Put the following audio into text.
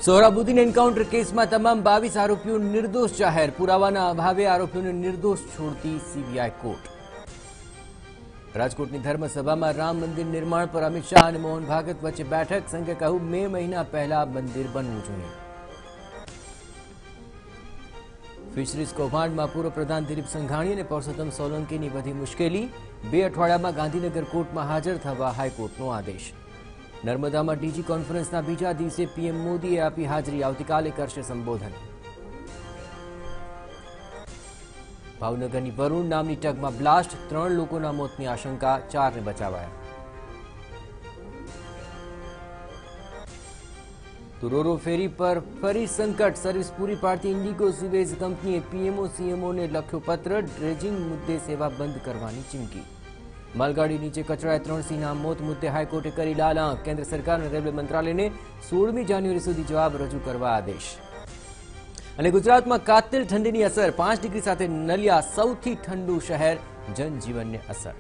સોહરાબુદ્દીન encounter કેસમાં તમામ 22 આરોપીઓ નિર્દોષ જાહેર, પુરાવાના અભાવે આરોપીઓને નિર્દોષ છોડતી સીબીઆઈ કોર્ટ। રાજકોટની ધર્મસભામાં રામ મંદિર નિર્માણ પર અમિત શાહ અને મોહન ભાગવત વચ્ચે બેઠક, સંઘે કહ્યું મે મહિના પહેલા મંદિર બનવું જોઈએ। ફિશરીઝ કૌભાંડમાં પૂર્વ પ્રધાન દિલીપ સંઘાણી અને પરસોત્તમ સોલંકીની વધી મુશ્કેલી, 2 અઠવાડિયામાં ગાંધીનગર કોર્ટમાં હાજર થવા હાઈકોર્ટનો આદેશ। નર્મદામાં ડીજી કોન્ફરન્સના બીજા દિવસે પીએમ મોદીએ આપી હાજરી, આવતીકાલે કરશે સંબોધન। ભાવનગરની વરુણ નામની ટગમાં બ્લાસ્ટ, 3 લોકોના મોતની આશંકા, 4ને બચાવાયા। રોરો ફેરી પર ફરી સંકટ, સર્વિસ પૂરી પાડતી ઇન્ડિગો સીવેજ કંપનીએ પીએમઓ સીએમઓને લખ્યો પત્ર, ડ્રેજિંગ મુદ્દે સેવા બંધ કરવાની ચીમકી। માલગાડી નીચે કચડાય 3 સિંહના મોત મુદ્દે હાઈકોર્ટે કરી લાલ આંખ, કેન્દ્ર સરકાર અને રેલવે મંત્રાલયને 16મી જાન્યુઆરી સુધી જવાબ રજૂ કરવા આદેશ। અને ગુજરાતમાં કાતિલ ઠંડીની અસર, 5 ડિગ્રી સાથે નલિયા સૌથી ઠંડુ શહેર, જનજીવનને અસર।